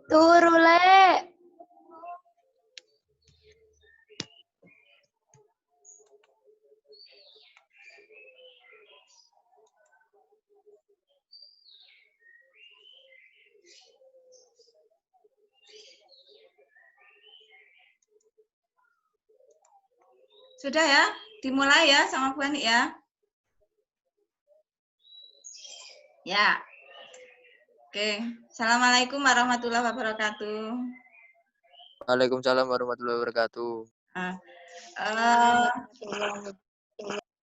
Turu, Lek. Sudah ya? Dimulai ya sama Bu Ani ya? Ya. Oke. Assalamualaikum warahmatullahi wabarakatuh. Waalaikumsalam warahmatullahi wabarakatuh.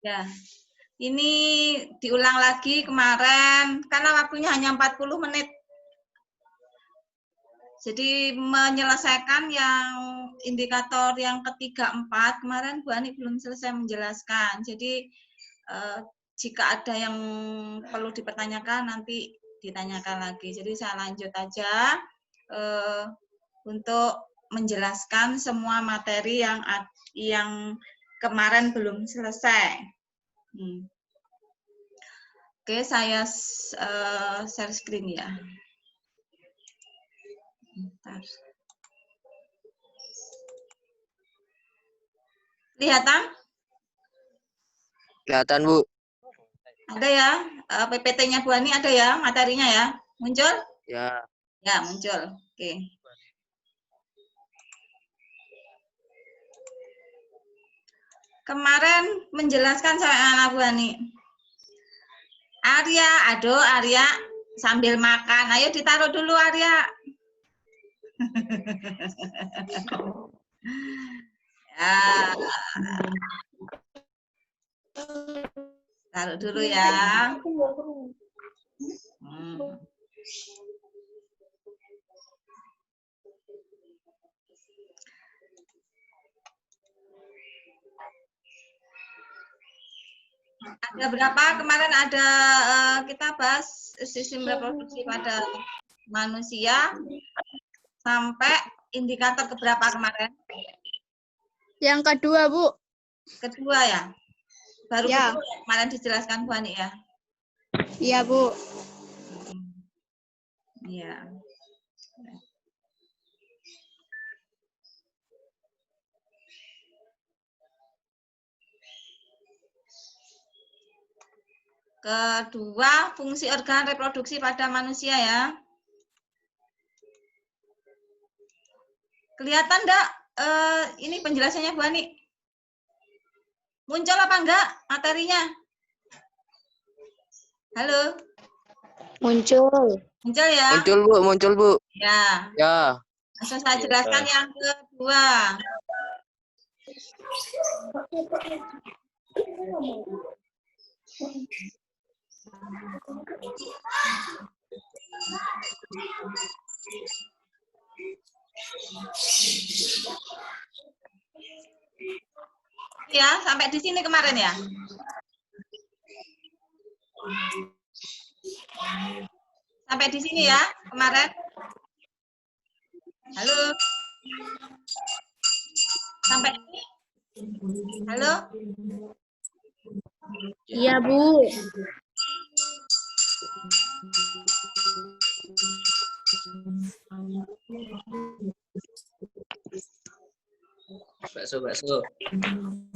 Ya. Ini diulang lagi kemarin karena waktunya hanya 40 menit. Jadi menyelesaikan yang indikator yang ketiga, 4, kemarin Bu Ani belum selesai menjelaskan. Jadi jika ada yang perlu dipertanyakan nanti ditanyakan lagi. Jadi saya lanjut aja untuk menjelaskan semua materi yang kemarin belum selesai. Oke, saya share screen ya. Bentar. Kelihatan? Kelihatan, Bu. Ada ya? PPT-nya Bu Ani ada ya? Materinya ya? Muncul? Ya. Ya, muncul. Oke. Kemarin menjelaskan soal Bu Ani. Arya, aduh Arya sambil makan. Ayo ditaruh dulu Arya. Ya. Taruh dulu ya. Ada berapa? Kemarin ada kita bahas sistem reproduksi pada manusia sampai indikator keberapa kemarin? Yang kedua, Bu. Kedua ya? Baru Ya. kedua kemarin dijelaskan Bu Ani ya? Iya, Bu. Iya. Kedua, fungsi organ reproduksi pada manusia ya. Kelihatan enggak ini penjelasannya Bu Ani? Muncul apa enggak materinya? Halo? Muncul. Muncul ya? Muncul, Bu. Muncul, Bu. Ya. Ya. Langsung saya jelaskan yang kedua. Ya, sampai di sini kemarin ya. Sampai di sini ya kemarin. Halo. Sampai ini. Halo. Iya, Bu. Bakso.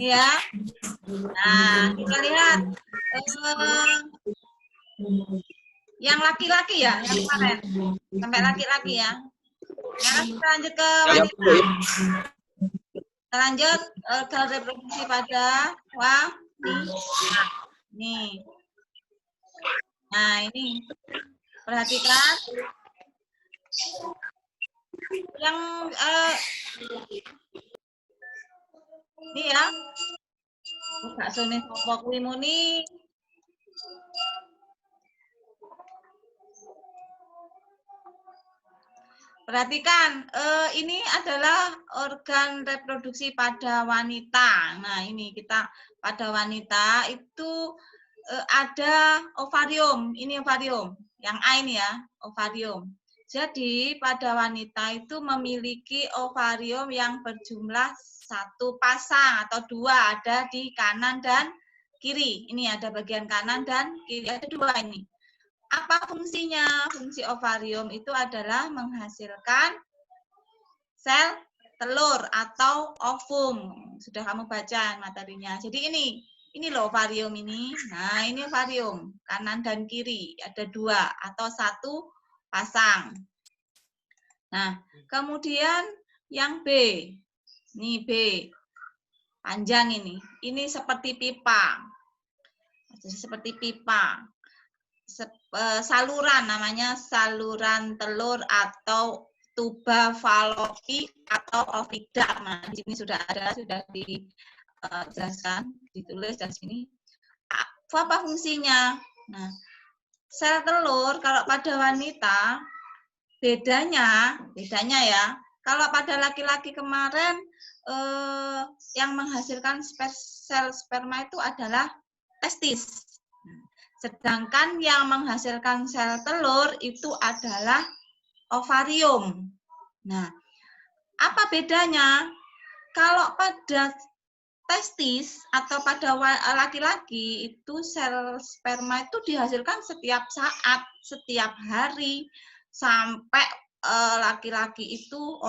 Ya. Nah, kita lihat yang laki-laki ya, yang kemarin. Sampai laki-laki ya. Sekarang kita lanjut ke wanita. Kita lanjut organ reproduksi pada wanita. Nih. Nah, ini perhatikan yang ini ya. Gak sone sapa kuwi muni. Perhatikan, ini adalah organ reproduksi pada wanita. Nah, ini kita pada wanita itu ada ovarium. Ini ovarium. Yang A ini ya, ovarium. Jadi, pada wanita itu memiliki ovarium yang berjumlah 1 pasang atau 2, ada di kanan dan kiri. Ini ada bagian kanan dan kiri, ada 2 ini. Apa fungsinya? Fungsi ovarium itu adalah menghasilkan sel telur atau ovum. Sudah kamu baca materinya. Jadi ini loh ovarium ini. Nah, ini ovarium, kanan dan kiri. Ada 2 atau 1 pasang. Nah, kemudian yang B. Ini B. Panjang ini. Ini seperti pipa. Jadi seperti pipa. Saluran, namanya saluran telur atau tuba falopi atau ovida. Nah, di sini sudah ada, sudah dijelaskan, ditulis di sini. Apa fungsinya? Nah, sel telur kalau pada wanita bedanya ya. Kalau pada laki-laki kemarin yang menghasilkan sel sperma itu adalah testis. Sedangkan yang menghasilkan sel telur itu adalah ovarium. Nah, apa bedanya? Kalau pada testis atau pada laki-laki itu sel sperma itu dihasilkan setiap saat, setiap hari, sampai laki-laki itu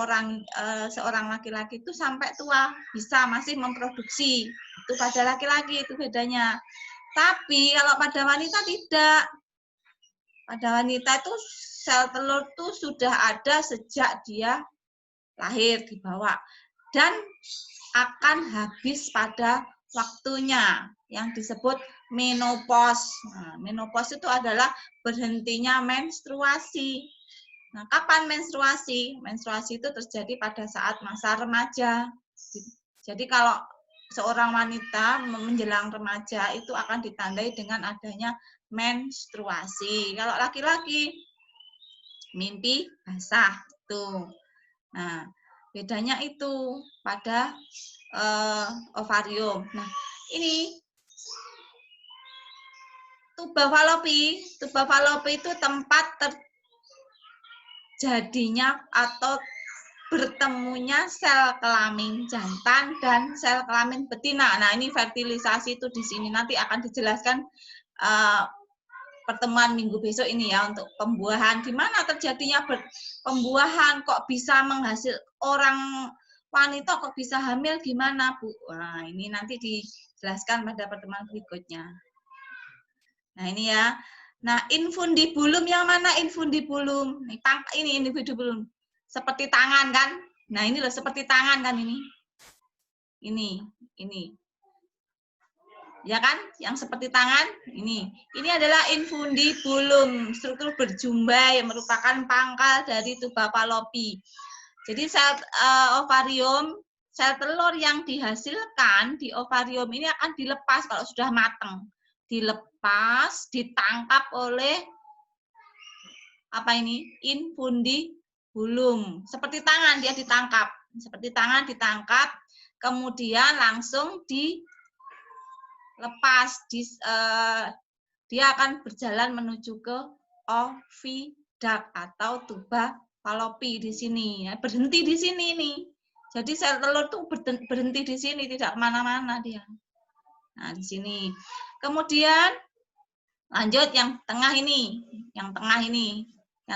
seorang laki-laki itu sampai tua bisa masih memproduksi. Itu pada laki-laki itu bedanya. Tapi kalau pada wanita tidak. Pada wanita itu sel telur itu sudah ada sejak dia lahir, dibawa. Dan akan habis pada waktunya yang disebut menopause. Nah, menopause itu adalah berhentinya menstruasi. Nah, kapan menstruasi? Menstruasi itu terjadi pada saat masa remaja. Jadi kalau seorang wanita menjelang remaja itu akan ditandai dengan adanya menstruasi. Kalau laki-laki mimpi basah tuh. Nah, bedanya itu pada ovarium. Nah, ini tuba falopi. Tuba falopi itu tempat terjadinya atau bertemunya sel kelamin jantan dan sel kelamin betina. Nah, ini fertilisasi itu di sini nanti akan dijelaskan pertemuan minggu besok ini ya untuk pembuahan. Di mana terjadinya pembuahan, kok bisa orang wanita kok bisa hamil gimana, Bu? Nah, ini nanti dijelaskan pada pertemuan berikutnya. Nah, ini ya. Nah, infundibulum yang mana infundibulum? Ini infundibulum. Seperti tangan kan? Nah, ini loh seperti tangan kan ini. Ini. Ya kan? Yang seperti tangan, ini. Ini adalah infundibulum, struktur berjumbai yang merupakan pangkal dari tuba falopi. Jadi sel ovarium, sel telur yang dihasilkan di ovarium ini akan dilepas kalau sudah matang. Dilepas, ditangkap oleh apa ini? Infundibulum. Seperti tangan dia ditangkap. Seperti tangan ditangkap, kemudian langsung dilepas. Dia akan berjalan menuju ke oviduct atau tuba falopi di sini. Ya, berhenti di sini nih. Jadi sel telur tuh berhenti di sini, tidak kemana-mana dia. Nah, di sini. Kemudian lanjut yang tengah ini. Yang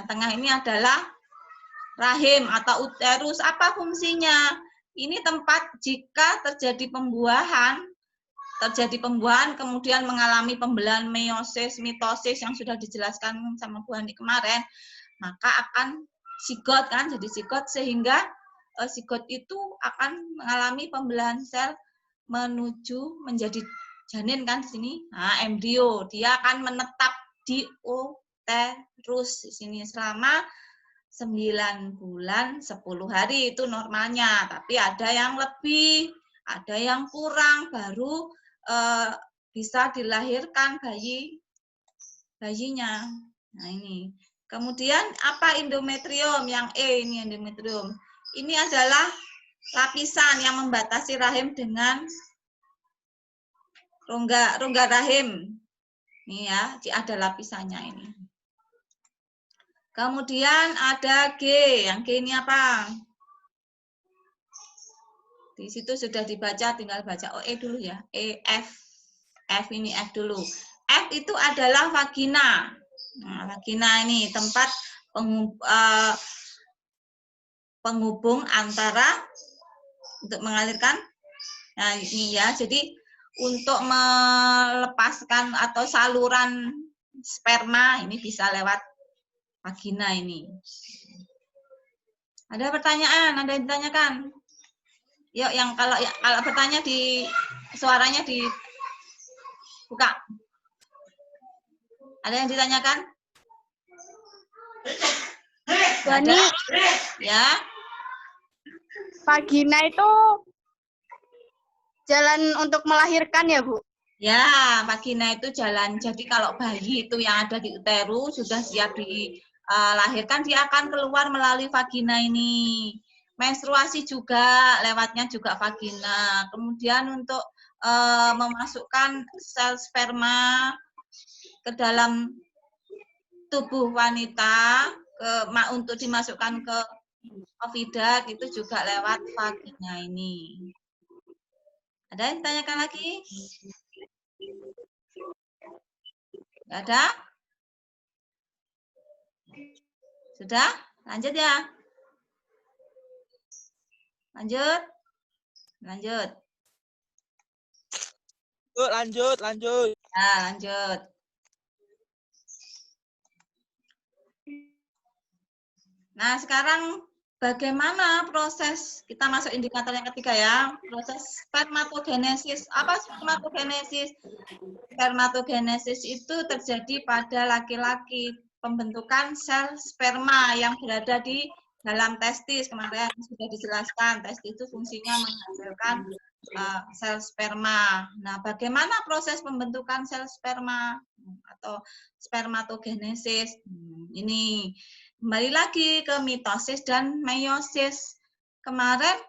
tengah ini adalah rahim atau uterus. Apa fungsinya? Ini tempat jika terjadi pembuahan kemudian mengalami pembelahan meiosis, mitosis yang sudah dijelaskan sama Bu Hani kemarin, maka akan zigot kan, jadi zigot sehingga zigot itu akan mengalami pembelahan sel menuju menjadi janin kan di sini. Nah, embrio dia akan menetap di uterus di sini selama 9 bulan 10 hari itu normalnya. Tapi ada yang lebih, ada yang kurang baru bisa dilahirkan bayinya. Nah, ini. Kemudian apa endometrium? Yang E ini endometrium. Ini adalah lapisan yang membatasi rahim dengan rongga rahim. Ini ya, ada lapisannya ini. Kemudian ada G. Yang G ini apa? Di situ sudah dibaca, tinggal baca E dulu ya. E, F. F ini F dulu. F itu adalah vagina. Nah, vagina ini tempat penghubung antara untuk mengalirkan. Nah, ini ya. Jadi untuk melepaskan atau saluran sperma ini bisa lewat vagina ini. Ada pertanyaan? Ada yang ditanyakan? Yuk, yang kalau bertanya di suaranya dibuka. Ada yang ditanyakan? Wani, Ya. vagina itu jalan untuk melahirkan ya, Bu? Ya, vagina itu jalan. Jadi kalau bayi itu yang ada di uterus sudah siap dilahirkan, dia akan keluar melalui vagina ini. Menstruasi juga, lewatnya juga vagina. Kemudian untuk memasukkan sel sperma ke dalam tubuh wanita, untuk dimasukkan ke oviduct itu juga lewat vagina ini. Ada yang ditanyakan lagi? Nggak ada? Sudah? Lanjut ya? Lanjut? Lanjut. Lanjut. Nah, lanjut. Nah, sekarang bagaimana proses, kita masuk indikator yang ketiga ya, proses spermatogenesis. Apa spermatogenesis? Spermatogenesis itu terjadi pada laki-laki, pembentukan sel sperma yang berada di dalam testis. Kemarin sudah dijelaskan, testis itu fungsinya menghasilkan sel sperma. Nah, bagaimana proses pembentukan sel sperma atau spermatogenesis? Ini kembali lagi ke mitosis dan meiosis. Kemarin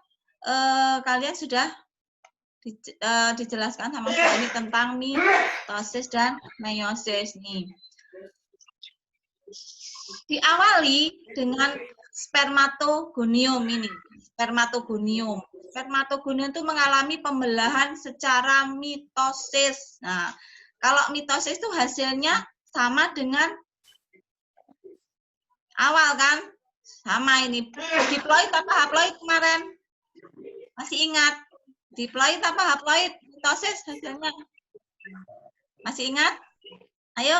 kalian sudah dijelaskan sama Bu Ani tentang mitosis dan meiosis nih. Diawali dengan spermatogonium ini. Spermatogonium itu mengalami pembelahan secara mitosis. Nah, kalau mitosis itu hasilnya sama dengan awal kan? Sama ini. Diploid apa haploid kemarin? Masih ingat? Diploid apa haploid? Mitosis hasilnya. Masih ingat? Ayo.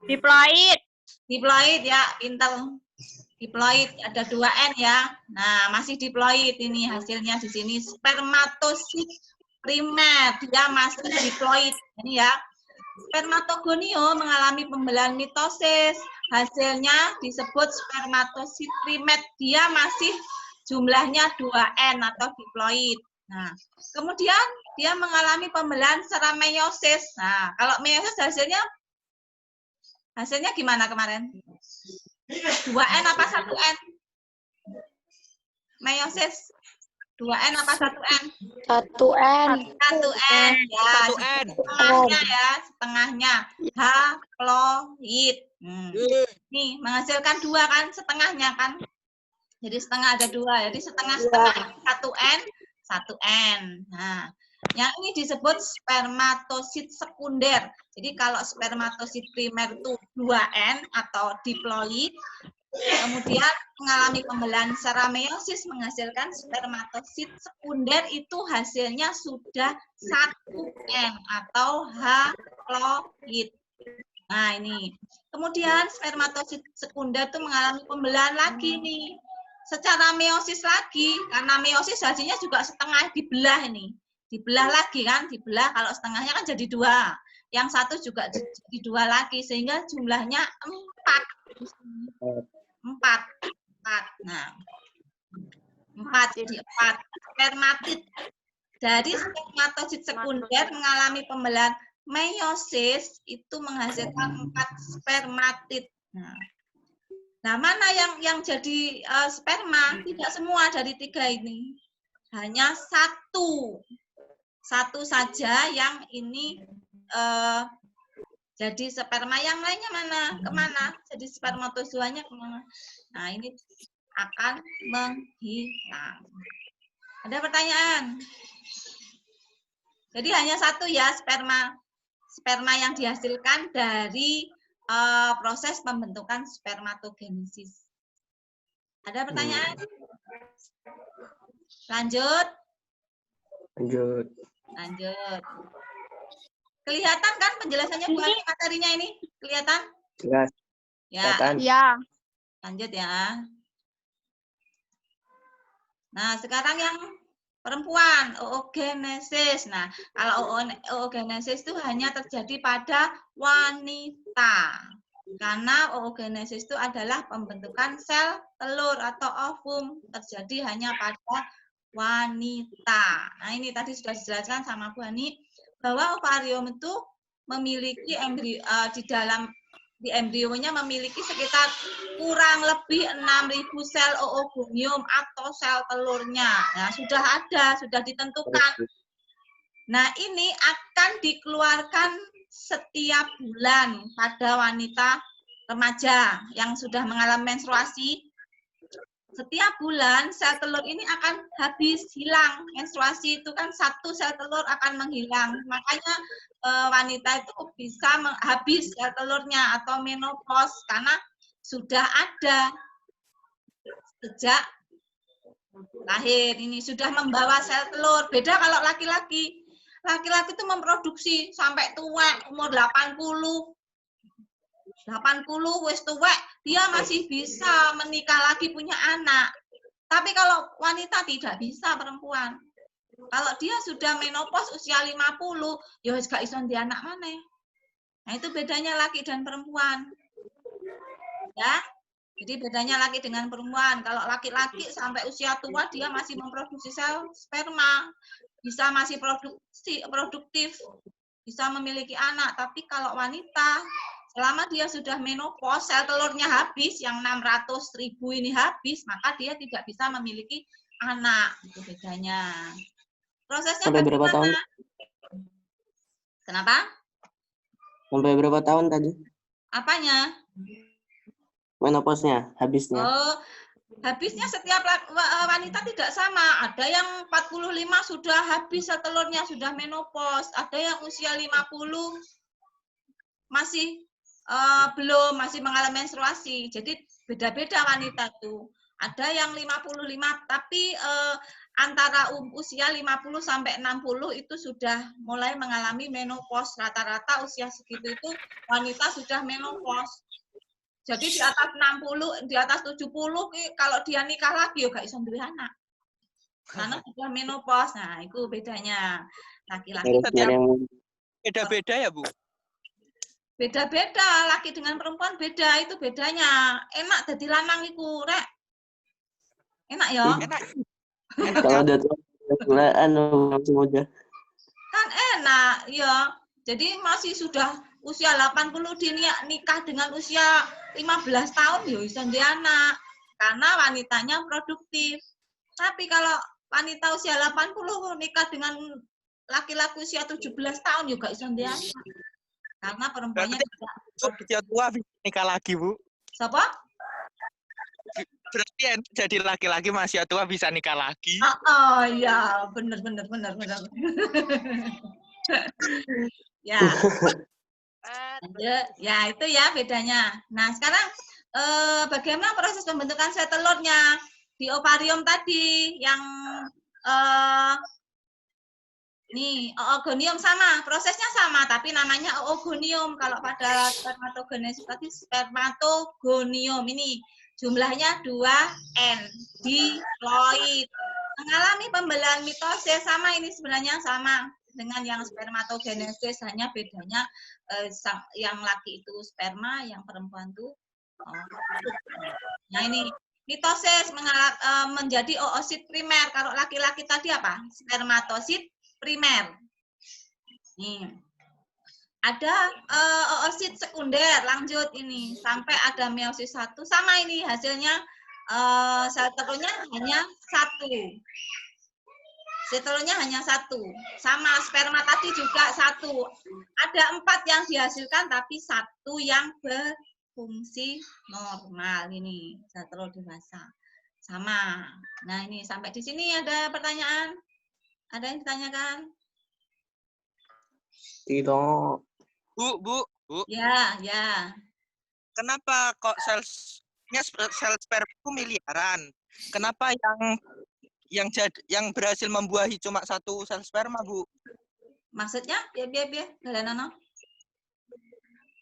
Diploid. Diploid ya, pintar. Diploid ada 2N ya. Nah, masih diploid ini hasilnya di sini spermatosit primer, dia masih diploid. Ini ya. Spermatogonium mengalami pembelahan mitosis, hasilnya disebut spermatosit primer, dia masih jumlahnya 2N atau diploid. Nah, kemudian dia mengalami pembelahan secara meiosis. Nah, kalau meiosis hasilnya gimana kemarin? 2N apa 1N? Meiosis 2N apa 1N? 1N. 1N ya. 1N. Setengahnya ya, setengahnya. Haploid. Nih, menghasilkan 2 kan, setengahnya kan. Jadi setengah ada 2. Jadi setengah-setengah 1N, 1N. Nah, yang ini disebut spermatosit sekunder. Jadi kalau spermatosit primer itu 2N atau diploid, kemudian mengalami pembelahan secara meiosis menghasilkan spermatosit sekunder itu hasilnya sudah 1N atau haploid. Nah, ini. Kemudian spermatosit sekunder itu mengalami pembelahan lagi nih. secara meiosis lagi, karena meiosis hasilnya juga setengah dibelah ini. Dibelah lagi kan, dibelah kalau setengahnya kan jadi 2. Yang satu juga jadi 2 lagi, sehingga jumlahnya 4. 4. Nah, 4 jadi 4. Spermatid. Dari spermatosit sekunder mengalami pembelahan meiosis itu menghasilkan 4 spermatid. Nah, mana yang jadi sperma? Tidak semua dari 3 ini. Hanya satu saja yang ini jadi sperma. Yang lainnya mana? Kemana? Jadi spermatozoanya kemana? Nah, ini akan menghilang. Ada pertanyaan? Jadi hanya satu ya sperma yang dihasilkan dari proses pembentukan spermatogenesis. Ada pertanyaan? Lanjut. Kelihatan kan penjelasannya Bu Ani materinya ini? Kelihatan? Jelas. Ya. Ya. Lanjut ya. Nah, sekarang yang perempuan, oogenesis. Nah, kalau oogenesis itu hanya terjadi pada wanita. Karena oogenesis itu adalah pembentukan sel telur atau ovum. Terjadi hanya pada wanita. Nah, ini tadi sudah dijelaskan sama Bu Ani bahwa ovarium itu memiliki di embrionya memiliki sekitar kurang lebih 6.000 sel oogonium atau sel telurnya. Nah, sudah ditentukan. Nah, ini akan dikeluarkan setiap bulan pada wanita remaja yang sudah mengalami menstruasi. Setiap bulan sel telur ini akan habis hilang. Menstruasi itu kan satu sel telur akan menghilang. Makanya wanita itu bisa habis sel telurnya atau menopause karena sudah ada sejak lahir. Ini sudah membawa sel telur. Beda kalau laki-laki. Laki-laki itu memproduksi sampai tua, umur 80 wis tuwek, dia masih bisa menikah lagi punya anak. Tapi kalau wanita tidak bisa, perempuan. Kalau dia sudah menopause usia 50, ya wis gak iso ndek anak maneh. Nah, itu bedanya laki dan perempuan. Ya. Jadi bedanya laki dengan perempuan. Kalau laki-laki sampai usia tua dia masih memproduksi sel sperma, bisa masih produktif, bisa memiliki anak. Tapi kalau wanita selama dia sudah menopause, sel telurnya habis, yang 600.000 ini habis, maka dia tidak bisa memiliki anak. Itu bedanya. Prosesnya Sampai berapa tahun? Kenapa? Sampai berapa tahun tadi? Apanya? Menopause-nya, habisnya. Oh, habisnya setiap wanita tidak sama. Ada yang 45 sudah habis sel telurnya, sudah menopause. Ada yang usia 50 masih belum, masih mengalami menstruasi. Jadi beda-beda wanita tuh. Ada yang 55 tapi antara usia 50 sampai 60 itu sudah mulai mengalami menopause. Rata-rata usia segitu itu wanita sudah menopause. Jadi di atas 60, di atas 70 kalau dia nikah lagi ya gak iso duwe anak. Karena sudah menopause. Nah, itu bedanya laki-laki. Beda-beda ya, Bu? Beda-beda, laki dengan perempuan beda, itu bedanya. Enak jadi lanang iku, Rek. Enak ya? Enak. Kalau udah tua, masih muda. Kan enak, ya. Jadi masih sudah usia 80 nikah dengan usia 15 tahun ya bisa ndek anak. Karena wanitanya produktif. Tapi kalau wanita usia 80 nikah dengan laki-laki usia 17 tahun juga bisa ndek anak. Karena perempuannya tidak. Usia tua bisa nikah lagi, Bu. Siapa? Berarti jadi laki-laki masih tua bisa nikah lagi. Oh ya, benar. Ya. Ya, itu ya bedanya. Nah, sekarang bagaimana proses pembentukan sel telurnya di ovarium tadi yang nih oogonium sama, prosesnya sama tapi namanya oogonium. Kalau pada spermatogenesis tadi spermatogonium ini Jumlahnya 2N. Diploid. Mengalami pembelahan mitosis, sama ini sebenarnya sama dengan yang spermatogenesis, hanya bedanya yang laki itu sperma, yang perempuan itu nah ini mitosis menjadi oosit primer. Kalau laki-laki tadi apa? Spermatosit primer. Nih. Ada oosit sekunder, lanjut ini sampai ada meiosis 1, sama ini hasilnya sel telurnya hanya 1. Sel telurnya hanya 1. Sama sperma tadi juga 1. Ada 4 yang dihasilkan tapi 1 yang berfungsi normal ini sel telur dewasa. Sama. Nah, ini sampai di sini ada pertanyaan? Ada yang ditanyakan? Tidak. Bu. Ya. Kenapa kok sel sperma itu miliaran? Kenapa yang berhasil membuahi cuma 1 sel sperma, Bu? Maksudnya? Biar. Galanono.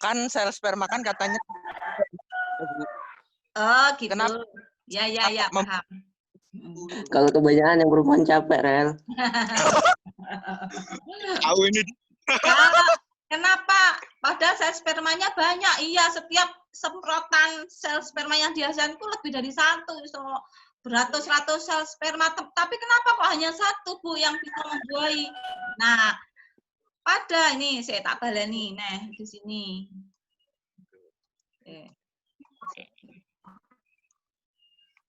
Kan sel sperma kan katanya. Oh, gitu. Kenapa? Ya, paham. Kalau kebanyakan yang perempuan capek, Rel. Tahu ini. Kenapa? Padahal sel spermanya banyak. Iya, setiap semprotan sel sperma yang dihasilkan itu lebih dari 1. So, beratus-ratus sel sperma. Tapi kenapa kok hanya 1, Bu, yang bisa membuahi? Nah, pada ini saya tak baleni. Nah, di sini.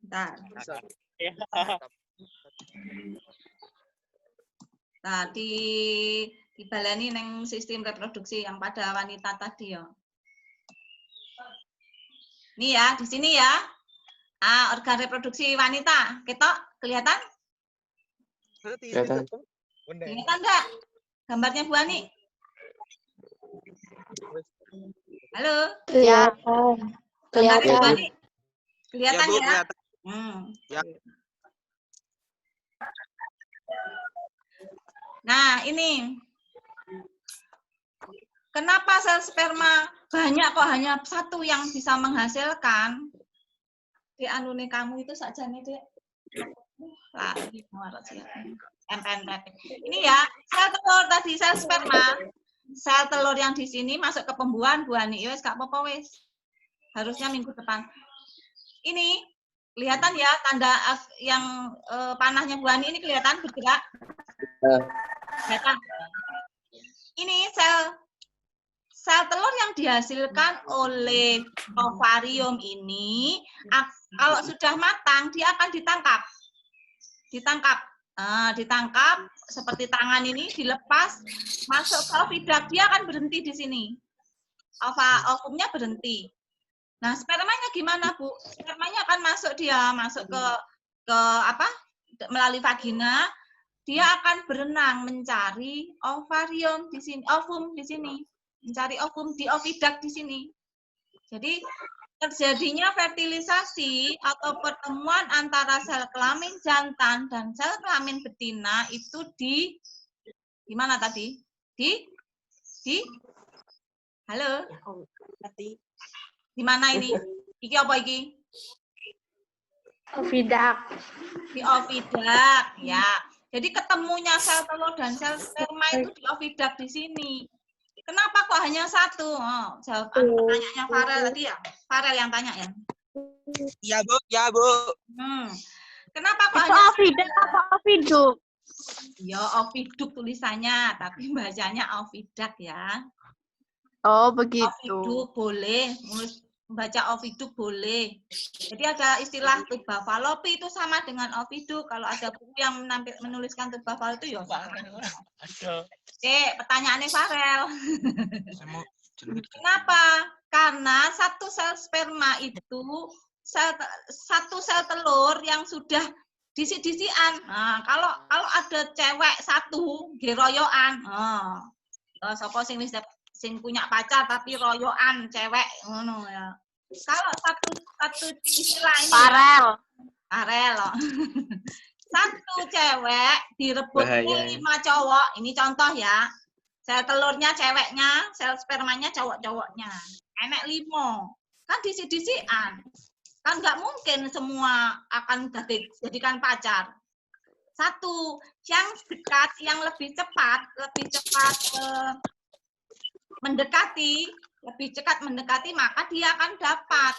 Bentar. Nah, dibaleni neng sistem reproduksi yang pada wanita tadi ya. Nih ya, di sini ya. Organ reproduksi wanita. Ketok, kelihatan? Kelihatan. Kelihatan enggak? Gambarnya Bu Ani? Halo? Kelihatan. Gambarnya Bu Kelihatan. Ani? Kelihatan Ya, Bu, ya? kelihatan. Ya. Nah, ini. Kenapa sel sperma banyak kok hanya 1 yang bisa menghasilkan? Di anune kamu itu saja nih, Dek. Lagi ini ya, sel telur tadi, sel sperma. Sel telur yang di sini masuk ke pembuahan, Bu Ani. Wes gak apa-apa wes. Harusnya minggu depan. Ini kelihatan ya tanda yang panahnya Bu Ani ini kelihatan bergerak. Kelihatan. Ini sel telur yang dihasilkan oleh ovarium ini kalau sudah matang dia akan ditangkap seperti tangan ini, dilepas masuk ke oviduct, dia akan berhenti di sini. Ovumnya berhenti. Nah, spermanya gimana, Bu? Spermanya akan masuk ke apa? Melalui vagina, dia akan berenang mencari ovarium di sini, ovum di sini. Mencari ovum di oviduct di sini. Jadi terjadinya fertilisasi atau pertemuan antara sel kelamin jantan dan sel kelamin betina itu di mana tadi? Di halo? Di mana ini? Iki apa iki? Oviduct. Di oviduct, ya. Jadi ketemunya sel telur dan sel sperma itu di oviduct di sini. Kenapa kok hanya 1? Oh, jawaban pertanyaannya Farel tadi ya? Farel yang tanya ya? Ya, Bu. Kenapa kok Itu hanya oviduct apa oviduct? Ya, oviduct tulisannya, tapi bacanya oviduct ya. Oh, begitu. Oviduct boleh, baca oviduct boleh. Jadi ada istilah tuba falopi itu sama dengan oviduct. Kalau ada buku yang menuliskan tuba falopi itu ya. Oke, pertanyaannya Farel. Kenapa? Karena 1 sel sperma itu 1 sel telur yang sudah disi-disian. Nah, kalau ada cewek 1 geroyokan. Sapa sing punya pacar tapi royokan cewek ngono ya. Kalau satu istilah ini Farel. 1 cewek direbut 5 cowok. Ini contoh ya. Sel telurnya ceweknya, sel spermanya cowok-cowoknya. Enek 5. Kan disi-disian. Kan nggak mungkin semua akan jadikan pacar. Satu, yang dekat, yang lebih cepat lebih cepat mendekati, maka dia akan dapat.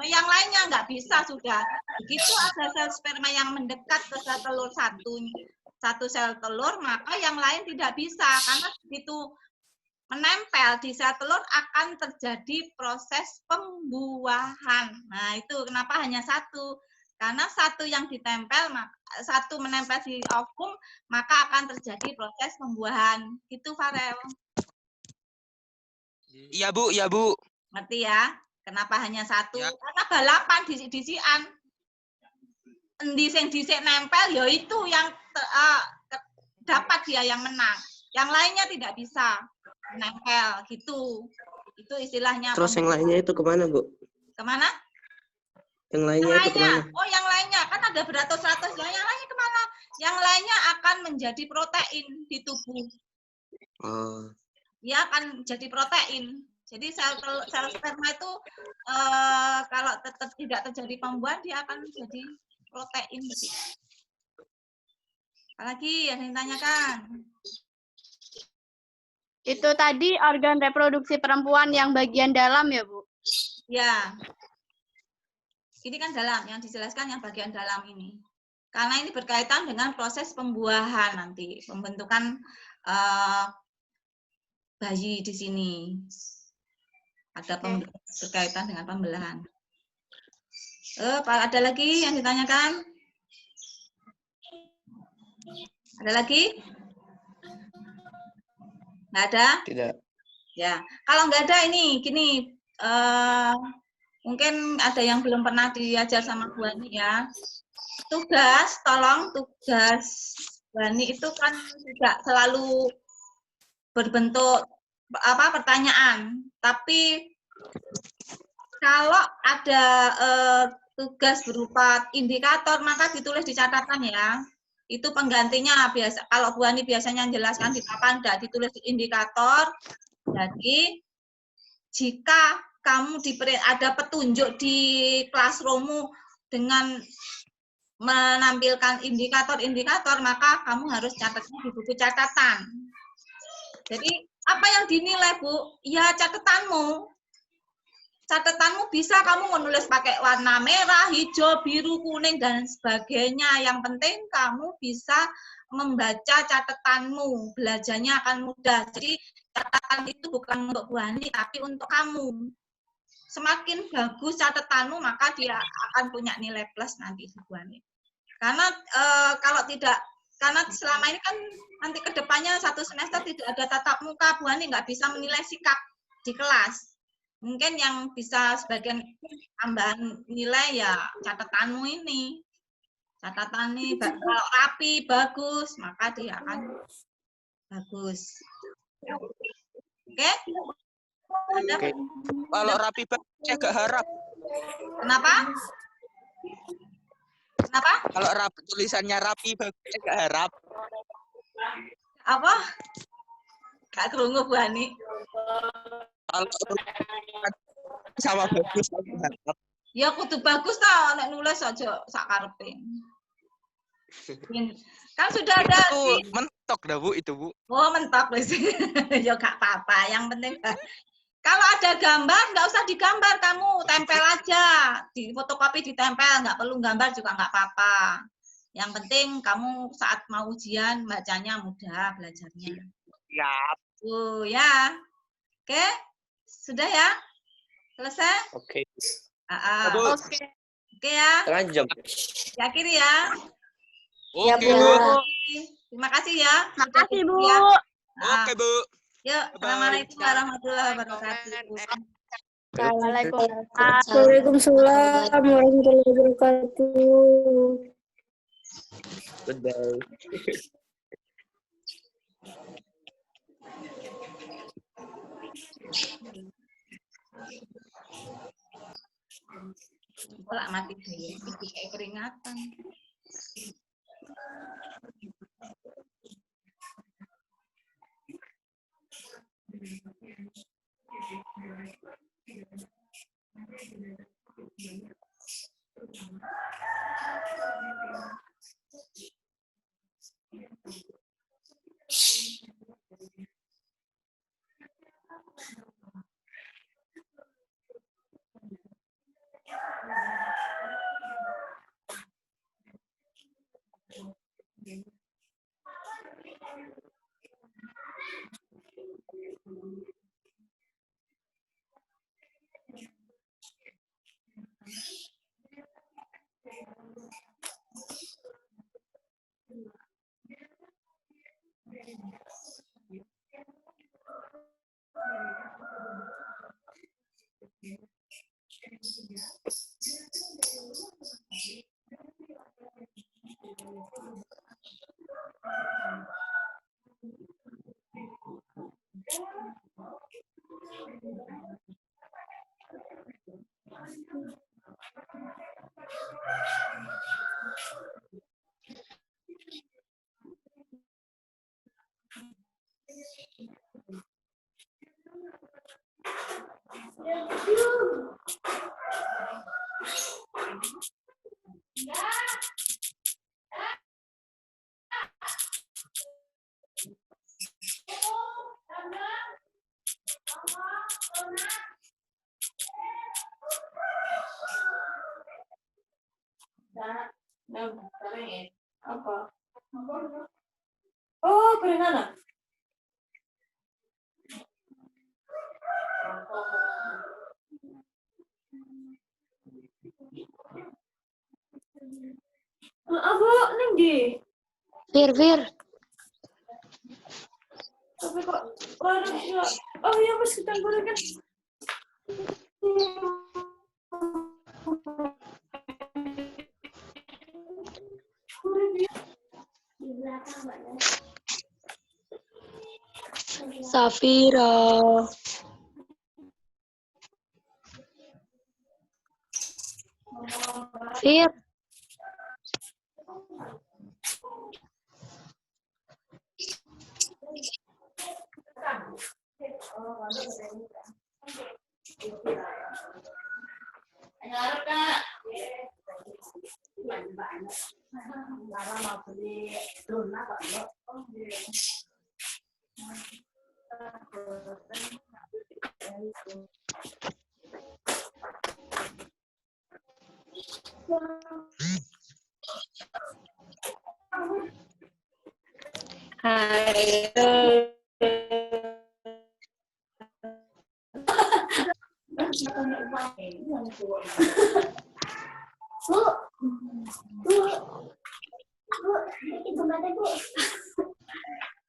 Yang lainnya nggak bisa sudah. Begitu ada sel sperma yang mendekat ke sel telur satu sel telur, maka yang lain tidak bisa. Karena begitu menempel di sel telur akan terjadi proses pembuahan. Nah, itu kenapa hanya satu. Karena satu yang ditempel, satu menempel di ovum, maka akan terjadi proses pembuahan. Itu Farel. Iya, Bu. Iya, Bu. Ngerti ya? Kenapa hanya satu? Ya. Karena balapan disi-disian. Disik nempel, ya itu yang dapat dia yang menang. Yang lainnya tidak bisa nempel gitu. Itu istilahnya. Terus yang lainnya itu kemana, Bu? Kemana? Yang lainnya itu kemana? Oh, yang lainnya kan ada beratus-ratus. Yang lainnya kemana? Yang lainnya akan menjadi protein di tubuh. Oh. Dia akan jadi protein. Jadi sel sperma itu kalau tetap tidak terjadi pembuahan, dia akan jadi protein. Apalagi yang ditanyakan? Itu tadi organ reproduksi perempuan yang bagian dalam ya, Bu? Ya. Ini kan dalam, yang dijelaskan yang bagian dalam ini. Karena ini berkaitan dengan proses pembuahan nanti, pembentukan bayi di sini. Ada berkaitan dengan pembelahan. Ada lagi yang ditanyakan? Ada lagi? Nggak ada? Tidak. Ya, kalau nggak ada ini, gini, mungkin ada yang belum pernah diajar sama Bu Ani ya. Tugas Bu Ani itu kan tidak selalu berbentuk pertanyaan, tapi kalau ada tugas berupa indikator, maka ditulis di catatan ya. Itu penggantinya biasa. Kalau Bu Ani biasanya menjelaskan di papan, tidak ditulis di indikator. Jadi jika kamu ada petunjuk di classroom-mu dengan menampilkan indikator-indikator, maka kamu harus catatnya di buku catatan. Jadi apa yang dinilai, Bu? Ya catatanmu. Catatanmu bisa kamu menulis pakai warna merah, hijau, biru, kuning, dan sebagainya. Yang penting kamu bisa membaca catatanmu. Belajarnya akan mudah. Jadi catatan itu bukan untuk Bu Ani, tapi untuk kamu. Semakin bagus catatanmu, maka dia akan punya nilai plus nanti di Bu Ani. Karena kalau tidak, karena selama ini kan nanti ke depannya satu semester tidak ada tatap muka, Bu Ani nggak bisa menilai sikap di kelas. Mungkin yang bisa sebagian tambahan nilai ya catatanmu ini. Catatan ini kalau rapi, bagus, maka dia akan bagus. Oke? Ada? Kalau rapi bagus agak harap. Kenapa? Kenapa? Kalau rapi, tulisannya rapi bagus agak harap. Apa? Gak kerungu Bu Ani. Kalau sama bagus agak harap. Ya kudu bagus tau, nek nulis aja sak karepe. Kan sudah ada Itu mentok dah Bu, itu Bu. Oh, mentok wis. Ya gak apa-apa, yang penting kalau ada gambar nggak usah digambar, kamu tempel aja, di fotokopi ditempel, nggak perlu gambar juga nggak apa-apa. Yang penting kamu saat mau ujian bacanya mudah, belajarnya. Siap. Ya, oke, sudah ya, selesai. Oke. Oke ya. Setengah jam. Yakin ya. Ya, Oke, Bu. Bu. Terima kasih ya. Makasih, Bu. Oke, Bu. Yuk, assalamualaikum warahmatullahi wabarakatuh. Waalaikumsalam warahmatullahi wabarakatuh. Goodbye. Bolak mati deh, kayak peringatan. Apa? Oh, gorengan. Apa ning ndi? Fir. Tapi kok orang ya. Oh ya wis kita gorengan. Safira. Fir.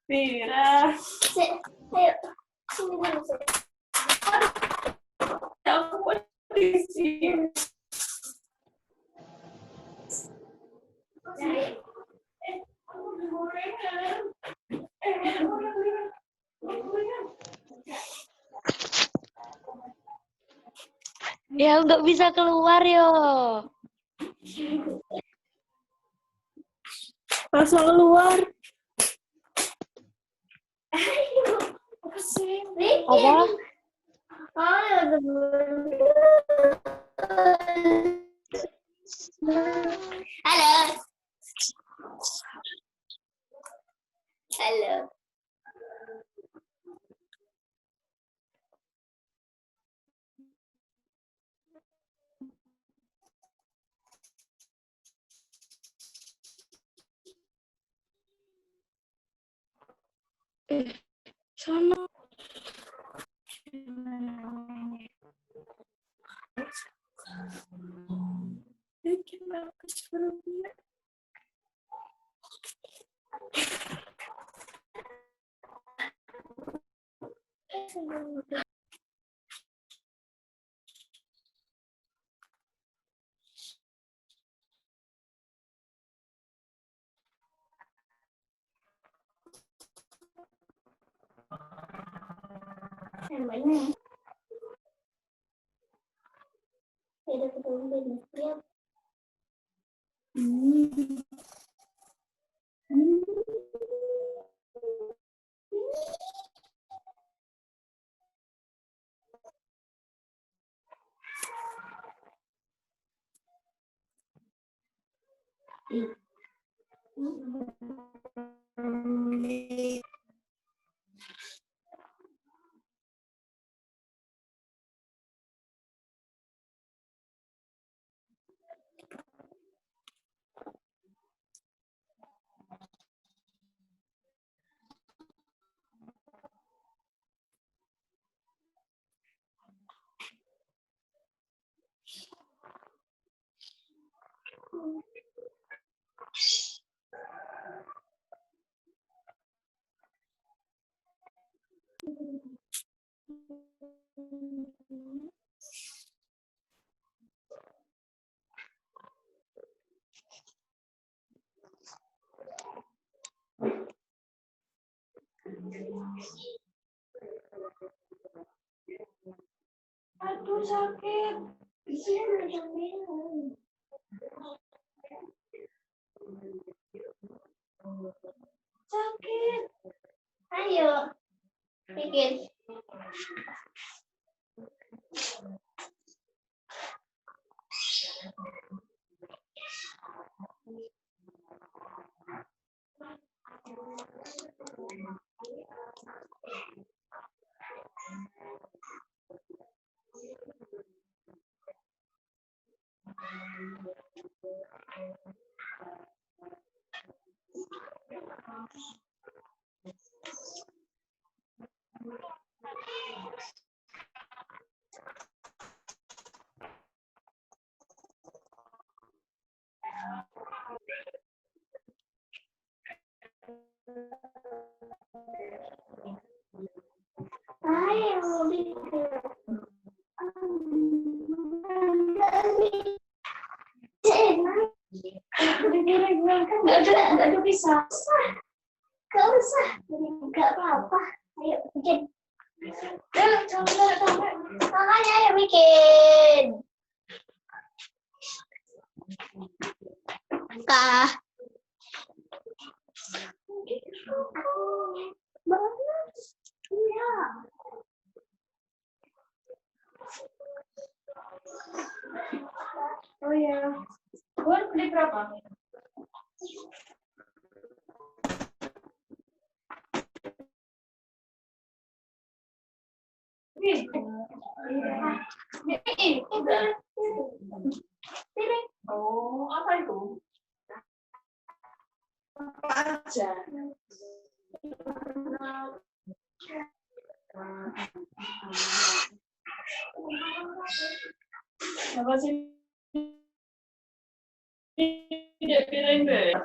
Fira. Aku di sini. Ya nggak bisa keluar yo. Langsung keluar. Apa? Halo. Halo. Sana. Yang mana? Ada ketemu dia. Aduh sakit. Sakit. Ayo. Bikin. Ayo, nggak ada bisa. Gak usah, nggak apa-apa. Ayo bikin. Makanya ayo bikin. Kak. Iya. Oh ya. Gue beli berapa? Oh, apa itu? Apa aja? Apa sih? Tidak piring deh.